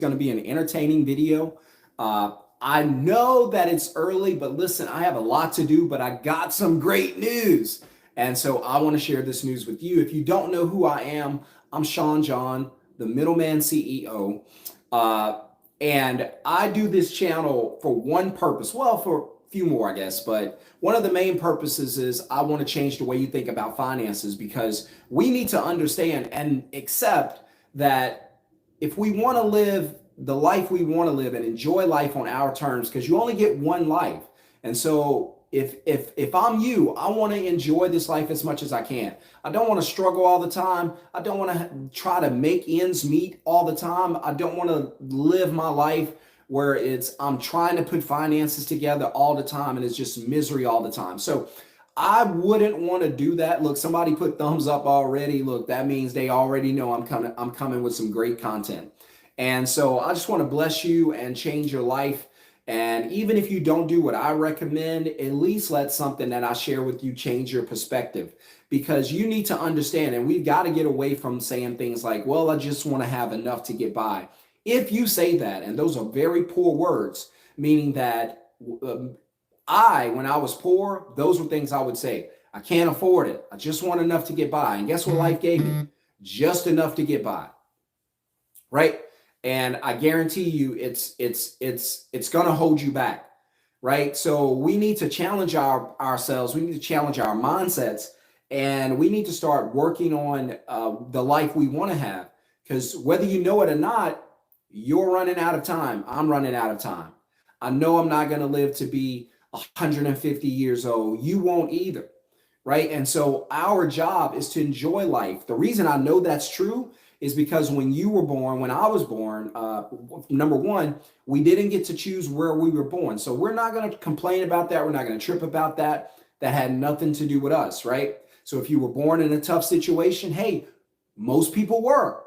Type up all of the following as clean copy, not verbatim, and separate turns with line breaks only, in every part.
going to be an entertaining video. I know that it's early, but listen, I have a lot to do, but I got some great news. And so I want to share this news with you. If you don't know who I am, I'm Shon-Jhon, the Middleman CEO. And I do this channel for one purpose. Well, for a few more, I guess. But one of the main purposes is I want to change the way you think about finances, because we need to understand and accept that if we want to live the life we want to live and enjoy life on our terms, because you only get one life. And so if I'm you, I want to enjoy this life as much as I can. I don't want to struggle all the time. I don't want to try to make ends meet all the time. I don't want to live my life where I'm trying to put finances together all the time and it's just misery all the time. So I wouldn't want to do that. Look, somebody put thumbs up already. Look, that means they already know I'm coming with some great content. And so I just want to bless you and change your life. And even if you don't do what I recommend, at least let something that I share with you change your perspective, because you need to understand, and we've got to get away from saying things like, well, I just want to have enough to get by. If you say that, and those are very poor words, meaning that when I was poor, those were things I would say. I can't afford it. I just want enough to get by. And guess what life gave me? Just enough to get by. Right? And I guarantee you it's going to hold you back, right? So we need to challenge ourselves. We need to challenge our mindsets, and we need to start working on the life we want to have, because whether you know it or not, you're running out of time. I'm running out of time. I know I'm not going to live to be 150 years old. You won't either, right? And so our job is to enjoy life. The reason I know that's true is because when you were born, when I was born, number one, we didn't get to choose where we were born. So we're not going to complain about that. We're not going to trip about that. That had nothing to do with us, right? So if you were born in a tough situation, hey, most people were,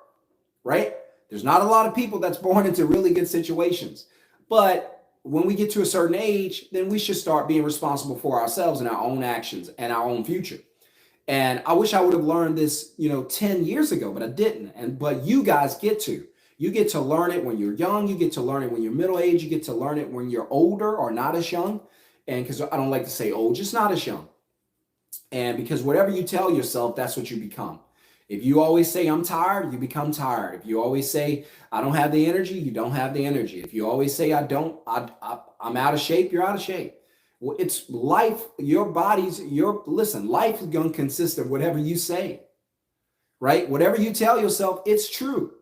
right? There's not a lot of people that's born into really good situations. But when we get to a certain age, then we should start being responsible for ourselves and our own actions and our own future. And I wish I would have learned this, 10 years ago, but I didn't. But you guys get to. You get to learn it when you're young. You get to learn it when you're middle age. You get to learn it when you're older or not as young. And because I don't like to say old, just not as young. And because whatever you tell yourself, that's what you become. If you always say, I'm tired, you become tired. If you always say, I don't have the energy, you don't have the energy. If you always say, I'm out of shape, you're out of shape. Well, it's life, listen, life is going to consist of whatever you say, right? Whatever you tell yourself, it's true.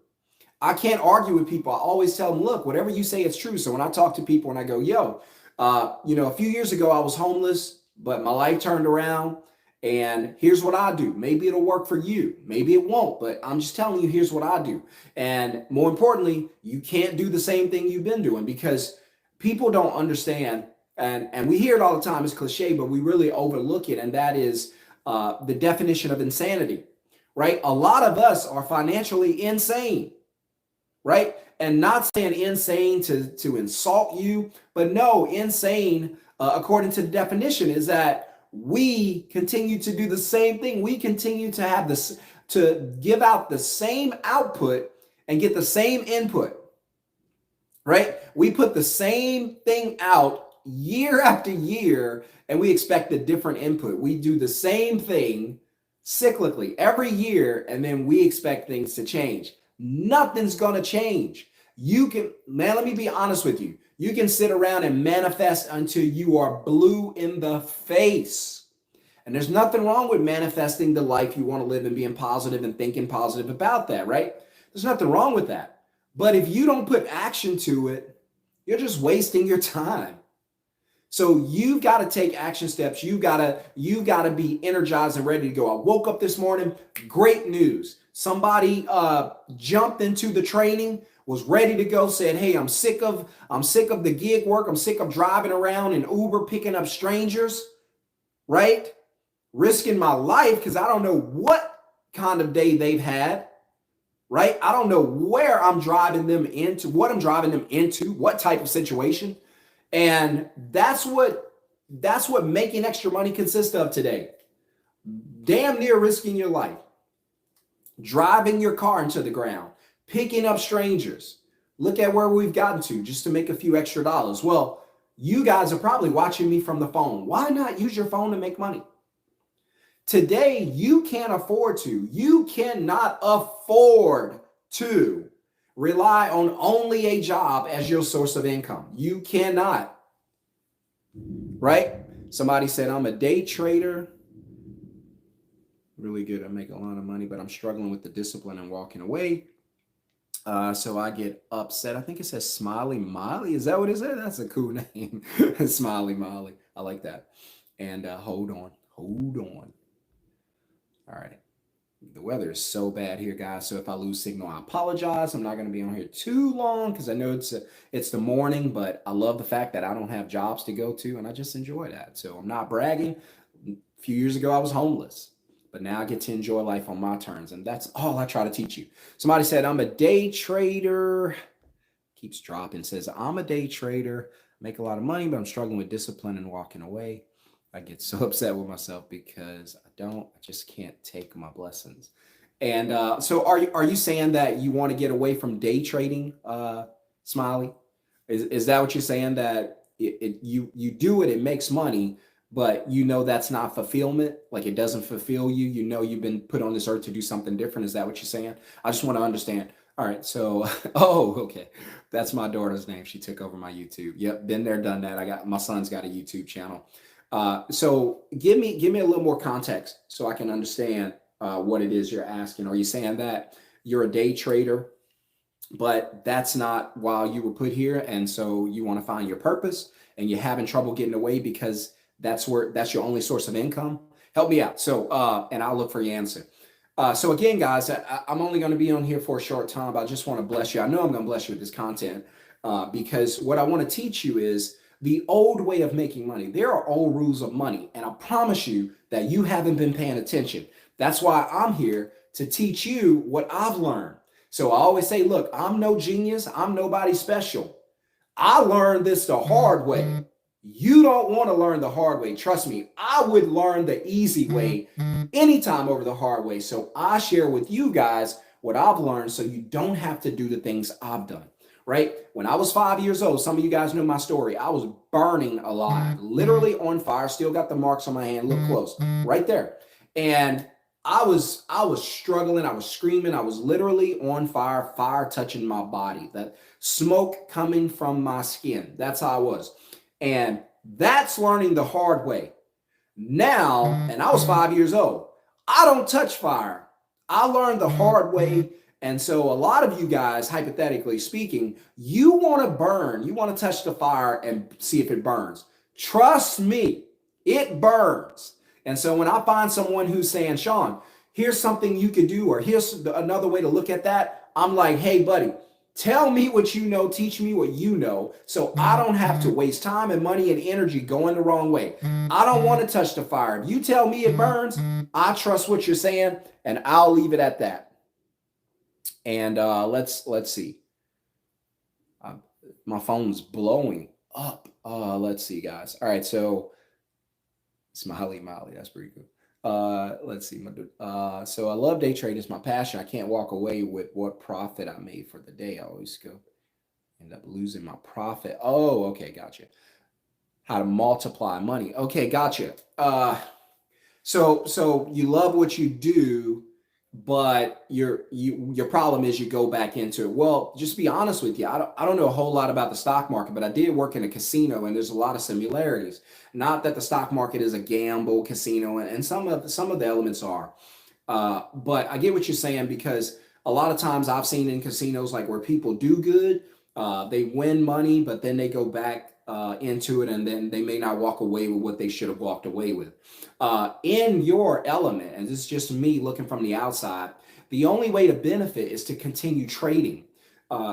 I can't argue with people. I always tell them, look, whatever you say, it's true. So when I talk to people and I go, a few years ago, I was homeless, but my life turned around and here's what I do. Maybe it'll work for you. Maybe it won't, but I'm just telling you, here's what I do. And more importantly, you can't do the same thing you've been doing, because people don't understand. And we hear it all the time. It's cliche, but we really overlook it. And that is the definition of insanity, right? A lot of us are financially insane, right? And not saying insane to insult you, but no, insane, according to the definition, is that we continue to do the same thing. We continue to have this, to give out the same output and get the same input, right? We put the same thing out year after year, and we expect a different input. We do the same thing cyclically every year, and then we expect things to change. Nothing's going to change. Let me be honest with you. You can sit around and manifest until you are blue in the face. And there's nothing wrong with manifesting the life you want to live and being positive and thinking positive about that, right? There's nothing wrong with that. But if you don't put action to it, you're just wasting your time. So you've got to take action steps. You've got to be energized and ready to go. I woke up this morning, great news. Somebody jumped into the training, was ready to go, said, hey, I'm sick of the gig work. I'm sick of driving around in Uber, picking up strangers, right? Risking my life because I don't know what kind of day they've had, right? I don't know where I'm driving them into, what I'm driving them into, what type of situation. And that's what making extra money consists of today. Damn near risking your life, driving your car into the ground, picking up strangers, Look at where we've gotten to just to make a few extra dollars. Well, you guys are probably watching me from the phone. Why not use your phone to make money? Today, you can't afford to. You cannot afford to rely on only a job as your source of income. You cannot, right? Somebody said, I'm a day trader. Really good. I make a lot of money, but I'm struggling with the discipline and walking away. So I get upset. I think it says Smiley Molly. Is that what it says? That's a cool name. Smiley Molly. I like that. And hold on. All right. The weather is so bad here, guys. So if I lose signal, I apologize. I'm not going to be on here too long because I know it's the morning, but I love the fact that I don't have jobs to go to, and I just enjoy that. So I'm not bragging. A few years ago, I was homeless, but now I get to enjoy life on my terms, and that's all I try to teach you. Somebody said, I'm a day trader. Keeps dropping. Says, I'm a day trader. Make a lot of money, but I'm struggling with discipline and walking away. I get so upset with myself because I just can't take my blessings. And so are you saying that you want to get away from day trading, Smiley? Is that what you're saying, that you do it, it makes money, but you know that's not fulfillment? Like it doesn't fulfill you. You know you've been put on this earth to do something different. Is that what you're saying? I just want to understand. All right, so okay. That's my daughter's name. She took over my YouTube. Yep, been there, done that. My son's got a YouTube channel. So give me a little more context so I can understand what it is you're asking. Are you saying that you're a day trader, but that's not why you were put here, and so you want to find your purpose and you're having trouble getting away because that's your only source of income? Help me out. So and I'll look for your answer. So again, guys, I'm only going to be on here for a short time, but I just want to bless you. I know I'm going to bless you with this content because what I want to teach you is the old way of making money. There are old rules of money, and I promise you that you haven't been paying attention. That's why I'm here to teach you what I've learned. So I always say, look, I'm no genius. I'm nobody special. I learned this the hard way. You don't want to learn the hard way. Trust me, I would learn the easy way anytime over the hard way. So I share with you guys what I've learned so you don't have to do the things I've done, right? When I was 5 years old, some of you guys know my story. I was burning alive, literally on fire. Still got the marks on my hand. Look close, right there. And I was struggling. I was screaming. I was literally on fire, fire touching my body, that smoke coming from my skin. That's how I was. And that's learning the hard way. Now, and I was 5 years old, I don't touch fire. I learned the hard way. And so a lot of you guys, hypothetically speaking, you want to burn. You want to touch the fire and see if it burns. Trust me, it burns. And so when I find someone who's saying, Shon, here's something you could do, or here's another way to look at that, I'm like, hey, buddy, tell me what you know, teach me what you know, so I don't have to waste time and money and energy going the wrong way. I don't want to touch the fire. If you tell me it burns, I trust what you're saying, and I'll leave it at that. And let's see. My phone's blowing up. Let's see, guys. All right, so Smiley Molly, that's pretty cool. Let's see. So I love day trading. It's my passion. I can't walk away with what profit I made for the day. I always end up losing my profit. Oh, okay, gotcha. How to multiply money. Okay, gotcha. So you love what you do, but your problem is you go back into it. Well, just be honest with you. I don't know a whole lot about the stock market, but I did work in a casino, and there's a lot of similarities. Not that the stock market is a gamble casino, and some of the elements are, but I get what you're saying, because a lot of times I've seen in casinos, like, where people do good, they win money, but then they go back into it, and then they may not walk away with what they should have walked away with. In your element, and this is just me looking from the outside, the only way to benefit is to continue trading.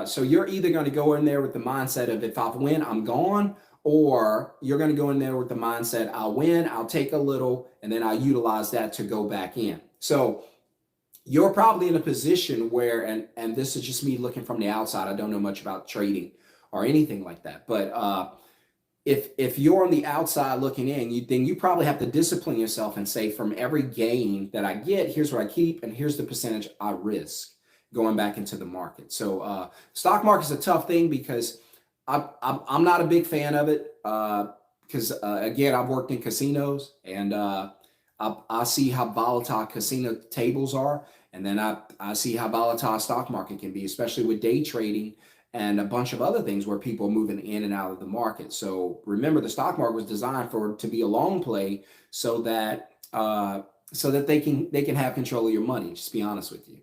So you're either going to go in there with the mindset of, if I win, I'm gone, or you're going to go in there with the mindset, I'll win, I'll take a little, and then I'll utilize that to go back in. So you're probably in a position where, and this is just me looking from the outside, I don't know much about trading or anything like that, but if you're on the outside looking in, then you probably have to discipline yourself and say, from every gain that I get, here's what I keep, and here's the percentage I risk. going back into the market. So stock market is a tough thing because I'm not a big fan of it because again, I've worked in casinos and I see how volatile casino tables are. And then I see how volatile stock market can be, especially with day trading and a bunch of other things where people are moving in and out of the market. So remember, the stock market was designed to be a long play so that they can have control of your money. Just be honest with you.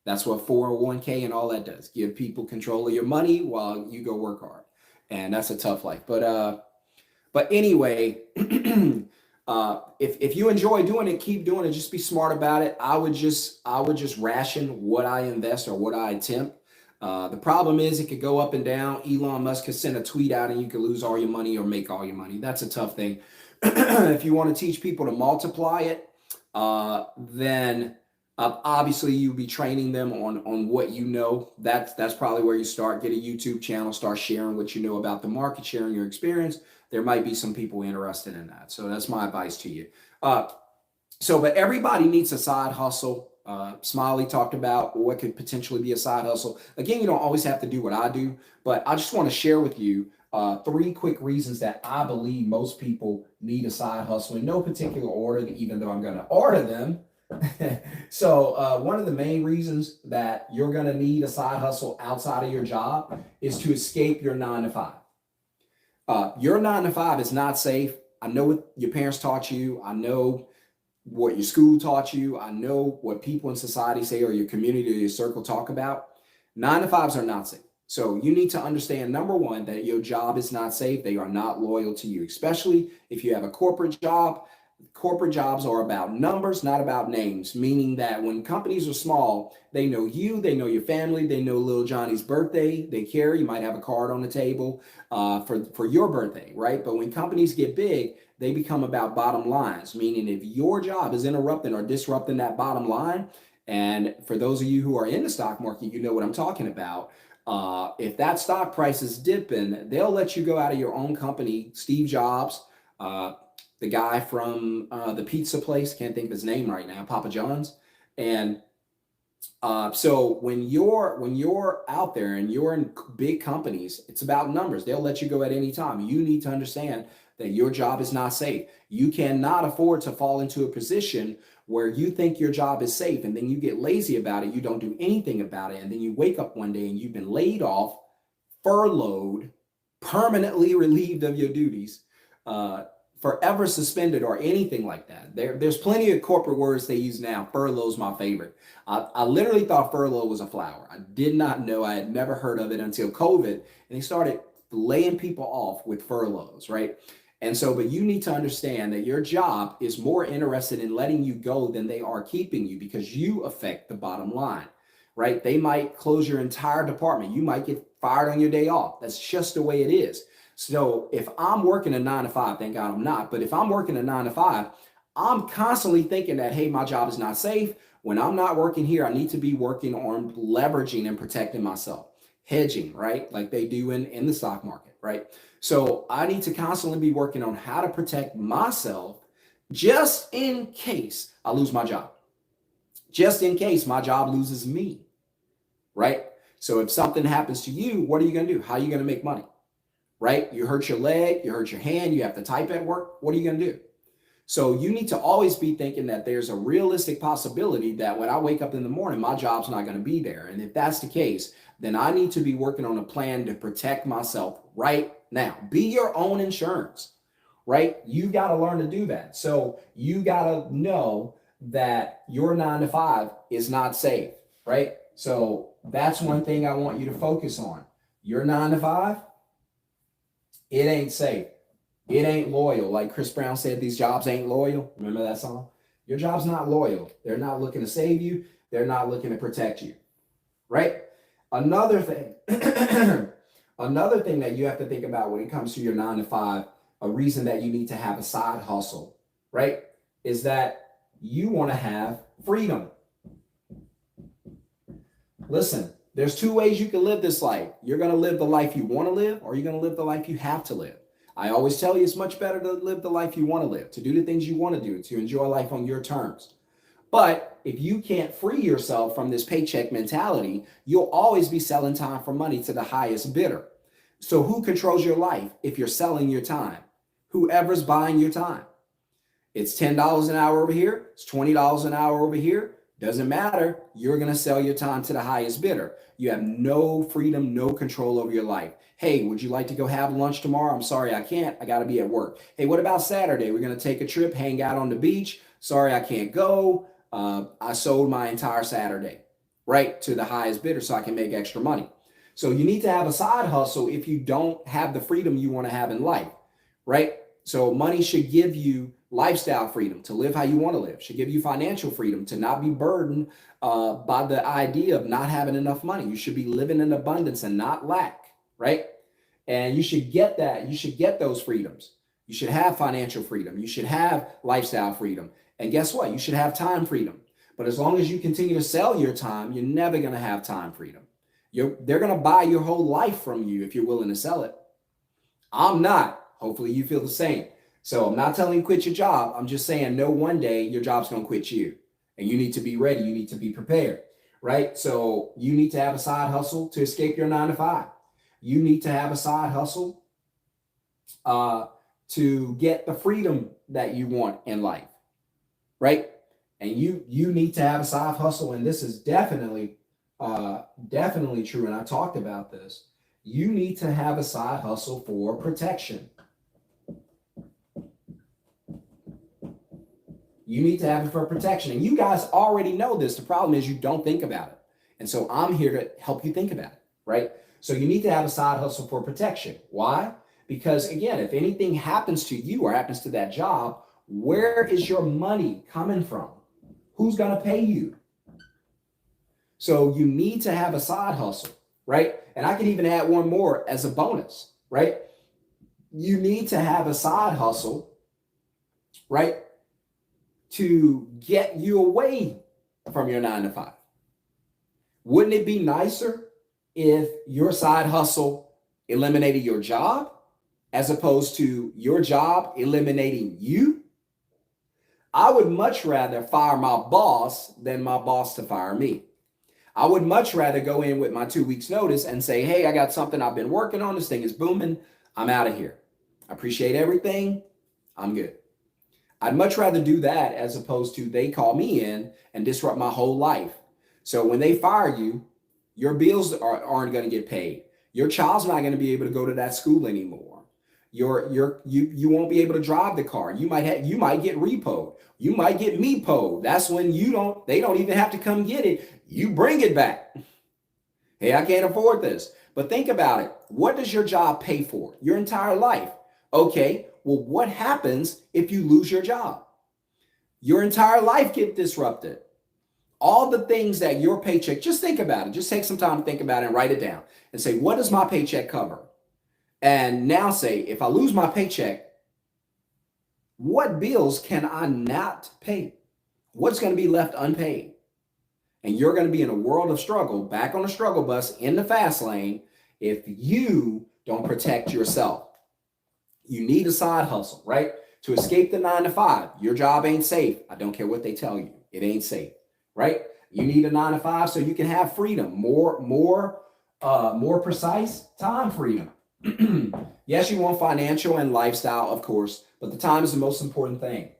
That's what 401k and all that does. Give people control of your money while you go work hard. And that's a tough life. But anyway, if you enjoy doing it, keep doing it. Just be smart about it. I would just ration what I invest or what I attempt. The problem is it could go up and down. Elon Musk could send a tweet out and you could lose all your money or make all your money. That's a tough thing. If you want to teach people to multiply it, then obviously you'll be training them on what you know. That's probably where you start. Get a YouTube channel, start sharing what you know about the market, sharing your experience. There might be some people interested in that. So that's my advice to you. But everybody needs a side hustle. Smiley talked about what could potentially be a side hustle. Again, you don't always have to do what I do, but I just want to share with you 3 quick reasons that I believe most people need a side hustle in no particular order, even though I'm going to order them. So one of the main reasons that you're going to need a side hustle outside of your job is to escape your 9 to 5. Your 9 to 5 is not safe. I know what your parents taught you. I know what your school taught you. I know what people in society say or your community or your circle talk about. 9 to 5s are not safe. So you need to understand, number one, that your job is not safe. They are not loyal to you, especially if you have a corporate job. Corporate jobs are about numbers, not about names, meaning that when companies are small, they know you, they know your family, they know little Johnny's birthday, they care. You might have a card on the table for your birthday, right? But when companies get big, they become about bottom lines, meaning if your job is interrupting or disrupting that bottom line, and for those of you who are in the stock market, you know what I'm talking about. If that stock price is dipping, they'll let you go out of your own company. Steve Jobs, the guy from the pizza place, can't think of his name right now, Papa John's. And so when you're out there and you're in big companies, it's about numbers. They'll let you go at any time. You need to understand that your job is not safe. You cannot afford to fall into a position where you think your job is safe and then you get lazy about it. You don't do anything about it. And then you wake up one day and you've been laid off, furloughed, permanently relieved of your duties, forever suspended or anything like that. There's plenty of corporate words they use now. Furlough's my favorite. I literally thought furlough was a flower. I did not know. I had never heard of it until COVID, and they started laying people off with furloughs, right? And so, but you need to understand that your job is more interested in letting you go than they are keeping you, because you affect the bottom line, right? They might close your entire department. You might get fired on your day off. That's just the way it is. So if I'm working a 9 to 5, thank God I'm not, but if I'm working a 9 to 5, I'm constantly thinking that, hey, my job is not safe. When I'm not working here, I need to be working on leveraging and protecting myself, hedging, right? Like they do in the stock market, right? So I need to constantly be working on how to protect myself just in case I lose my job, just in case my job loses me, right? So if something happens to you, what are you going to do? How are you going to make money? Right? You hurt your leg, you hurt your hand, you have to type at work. What are you going to do? So you need to always be thinking that there's a realistic possibility that when I wake up in the morning, my job's not going to be there. And if that's the case, then I need to be working on a plan to protect myself right now. Be your own insurance, right? You got to learn to do that. So you got to know that your 9 to 5 is not safe, right? So that's one thing I want you to focus on. Your 9 to 5, it ain't safe. It ain't loyal. Like Chris Brown said, these jobs ain't loyal. Remember that song? Your job's not loyal. They're not looking to save you. They're not looking to protect you, right? Another thing, another thing that you have to think about when it comes to your 9 to 5, a reason that you need to have a side hustle, right, is that you want to have freedom. Listen, there's 2 ways you can live this life. You're going to live the life you want to live, or you're going to live the life you have to live. I always tell you it's much better to live the life you want to live, to do the things you want to do, to enjoy life on your terms. But if you can't free yourself from this paycheck mentality, you'll always be selling time for money to the highest bidder. So who controls your life if you're selling your time? Whoever's buying your time. It's $10 an hour over here. It's $20 an hour over here. Doesn't matter. You're going to sell your time to the highest bidder. You have no freedom, no control over your life. Hey, would you like to go have lunch tomorrow? I'm sorry, I can't. I got to be at work. Hey, what about Saturday? We're going to take a trip, hang out on the beach. Sorry, I can't go. I sold my entire Saturday, right, to the highest bidder so I can make extra money. So you need to have a side hustle if you don't have the freedom you want to have in life, right? So money should give you lifestyle freedom to live how you want to live, should give you financial freedom to not be burdened by the idea of not having enough money. You should be living in abundance and not lack, right? And you should get that. You should get those freedoms. You should have financial freedom. You should have lifestyle freedom. And guess what? You should have time freedom. But as long as you continue to sell your time, you're never going to have time freedom. They're going to buy your whole life from you if you're willing to sell it. I'm not. Hopefully you feel the same. So I'm not telling you quit your job. I'm just saying, no, one day your job's going to quit you. And you need to be ready. You need to be prepared, right? So you need to have a side hustle to escape your 9 to 5. You need to have a side hustle to get the freedom that you want in life, right? And you need to have a side hustle. And this is definitely true. And I talked about this. You need to have a side hustle for protection. You need to have it for protection. And you guys already know this. The problem is you don't think about it. And so I'm here to help you think about it, right? So you need to have a side hustle for protection. Why? Because again, if anything happens to you or happens to that job, where is your money coming from? Who's going to pay you? So you need to have a side hustle, right? And I can even add one more as a bonus, right? You need to have a side hustle, right, to get you away from your 9 to 5. Wouldn't it be nicer if your side hustle eliminated your job as opposed to your job eliminating you? I would much rather fire my boss than my boss to fire me. I would much rather go in with my 2 weeks notice and say, hey, I got something I've been working on. This thing is booming. I'm out of here. I appreciate everything. I'm good. I'd much rather do that as opposed to they call me in and disrupt my whole life. So when they fire you, your bills aren't going to get paid. Your child's not going to be able to go to that school anymore. You won't be able to drive the car. You might get repoed. You might get me-poed. That's when they don't even have to come get it. You bring it back. Hey, I can't afford this. But think about it. What does your job pay for? Your entire life. Okay, well, what happens if you lose your job? Your entire life gets disrupted. All the things that your paycheck, just think about it. Just take some time to think about it and write it down and say, what does my paycheck cover? And now say, if I lose my paycheck, what bills can I not pay? What's going to be left unpaid? And you're going to be in a world of struggle, back on the struggle bus in the fast lane, if you don't protect yourself. You need a side hustle, right? To escape the 9 to 5. Your job ain't safe. I don't care what they tell you. It ain't safe, right? You need a 9 to 5 so you can have freedom, more precise time freedom. Yes, you want financial and lifestyle, of course, but the time is the most important thing.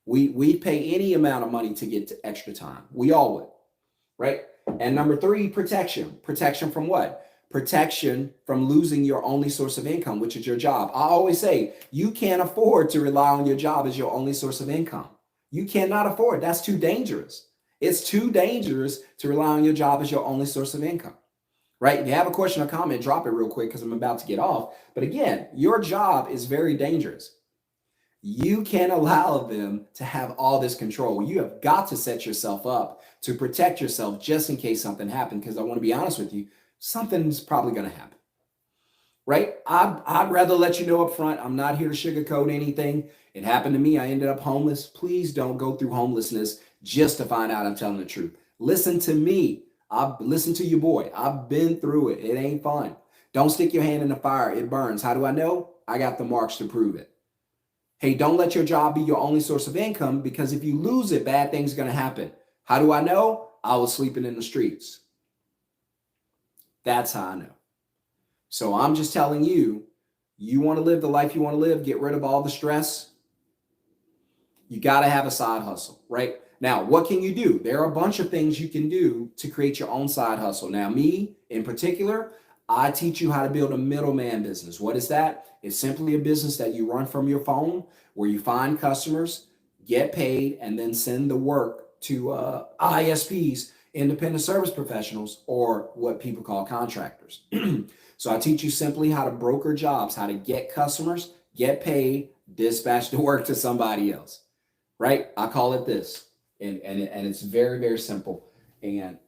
We pay any amount of money to get to extra time. We all would, right? And number 3, protection. Protection from what? Protection from losing your only source of income, which is your job. I always say you can't afford to rely on your job as your only source of income. You cannot afford. That's too dangerous. It's too dangerous to rely on your job as your only source of income, right? If you have a question or comment, drop it real quick because I'm about to get off. But again, your job is very dangerous. You can't allow them to have all this control. You have got to set yourself up to protect yourself just in case something happens. Because I want to be honest with you, something's probably going to happen, right? I'd rather let you know up front. I'm not here to sugarcoat anything. It happened to me. I ended up homeless. Please don't go through homelessness just to find out I'm telling the truth. Listen to me. Listen to your boy. I've been through it. It ain't fun. Don't stick your hand in the fire. It burns. How do I know? I got the marks to prove it. Hey, don't let your job be your only source of income, because if you lose it, bad things are going to happen. How do I know? I was sleeping in the streets. That's how I know. So I'm just telling you, you want to live the life you want to live, get rid of all the stress, you got to have a side hustle, right? Now, what can you do? There are a bunch of things you can do to create your own side hustle. Now, me in particular, I teach you how to build a middleman business. What is that? It's simply a business that you run from your phone, where you find customers, get paid, and then send the work to ISPs, independent service professionals, or what people call contractors. So I teach you simply how to broker jobs, how to get customers, get paid, dispatch the work to somebody else, right? I call it this, and it's very, very simple. And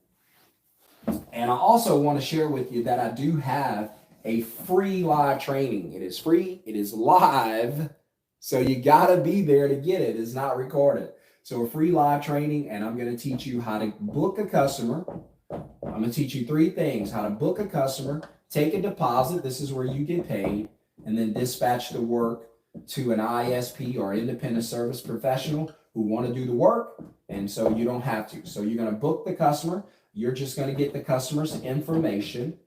I also want to share with you that I do have a free live training. It is free, it is live, so you got to be there to get it. It's not recorded. So a free live training, and I'm going to teach you how to book a customer. I'm going to teach you 3 things: how to book a customer, take a deposit, this is where you get paid, and then dispatch the work to an ISP or independent service professional who want to do the work, and so you don't have to. So you're going to book the customer. You're just going to get the customer's information,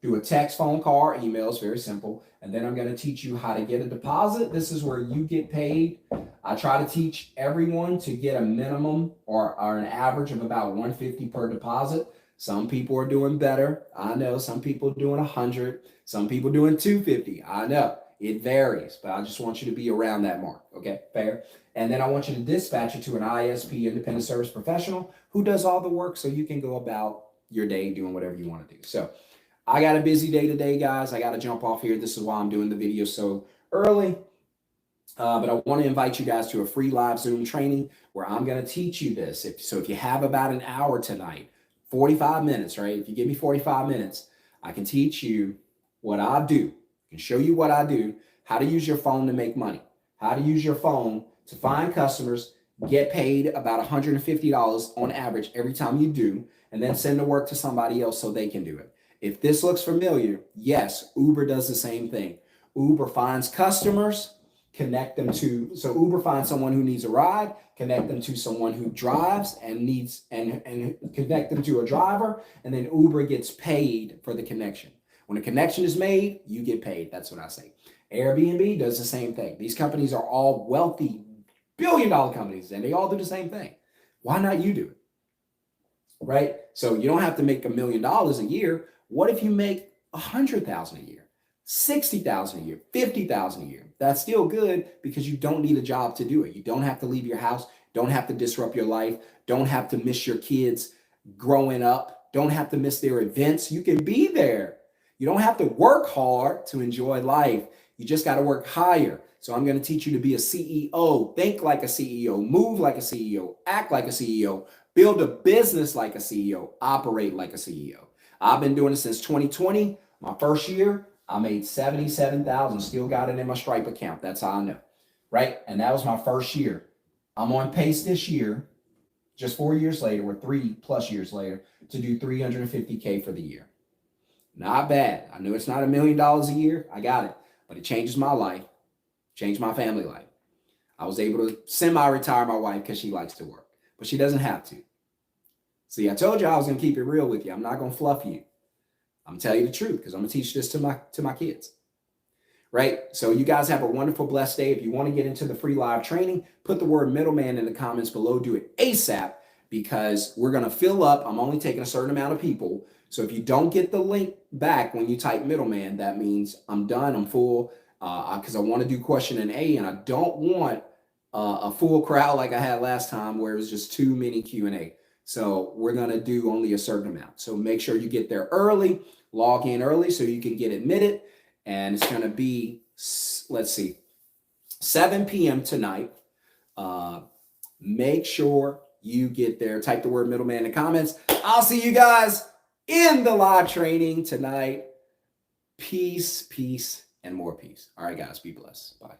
do a text, phone call, or email. It's very simple. And then I'm going to teach you how to get a deposit. This is where you get paid. I try to teach everyone to get a minimum or an average of about $150 per deposit. Some people are doing better. I know some people are doing 100, some people doing 250. I know it varies, but I just want you to be around that mark. Okay, fair. And then I want you to dispatch it to an ISP, independent service professional, who does all the work, so you can go about your day doing whatever you want to do. So I got a busy day today, guys. I got to jump off here. This is why I'm doing the video so early. But I want to invite you guys to a free live Zoom training where I'm going to teach you this. If you have about an hour tonight, 45 minutes, right? If you give me 45 minutes, I can teach you what I do. I can show you what I do, how to use your phone to make money, how to use your phone to find customers, get paid about $150 on average every time you do, and then send the work to somebody else so they can do it. If this looks familiar, yes, Uber does the same thing. Uber finds customers, connect them to, so Uber finds someone who needs a ride, connect them to someone who drives and needs, and connect them to a driver, and then Uber gets paid for the connection. When a connection is made, you get paid. That's what I say. Airbnb does the same thing. These companies are all wealthy, billion-dollar companies, and they all do the same thing. Why not you do it? Right? So you don't have to make $1 million a year. What if you make $100,000 a year, $60,000 a year, $50,000 a year? That's still good, because you don't need a job to do it. You don't have to leave your house, don't have to disrupt your life, don't have to miss your kids growing up, don't have to miss their events. You can be there. You don't have to work hard to enjoy life. You just got to work higher. So I'm going to teach you to be a CEO, think like a CEO, move like a CEO, act like a CEO, build a business like a CEO, operate like a CEO. I've been doing it since 2020. My first year, I made $77,000, still got it in my Stripe account. That's how I know, right? And that was my first year. I'm on pace this year, just 4 years later, or 3+ years later, to do $350K for the year. Not bad. I know it's not $1 million a year. I got it. But it changes my life, changed my family life. I was able to semi-retire my wife because she likes to work, but she doesn't have to. See, I told you I was going to keep it real with you. I'm not going to fluff you. I'm going to tell you the truth, because I'm going to teach this to my kids. Right? So you guys have a wonderful, blessed day. If you want to get into the free live training, put the word middleman in the comments below. Do it ASAP, because we're going to fill up. I'm only taking a certain amount of people. So if you don't get the link back when you type middleman, that means I'm done, I'm full, because I want to do question and A, and I don't want a full crowd like I had last time where it was just too many Q&A. So we're going to do only a certain amount. So make sure you get there early, log in early so you can get admitted. And it's going to be, let's see, 7 p.m. tonight. Make sure you get there. Type the word middleman in the comments. I'll see you guys in the live training tonight. Peace, peace, and more peace. All right, guys, be blessed. Bye.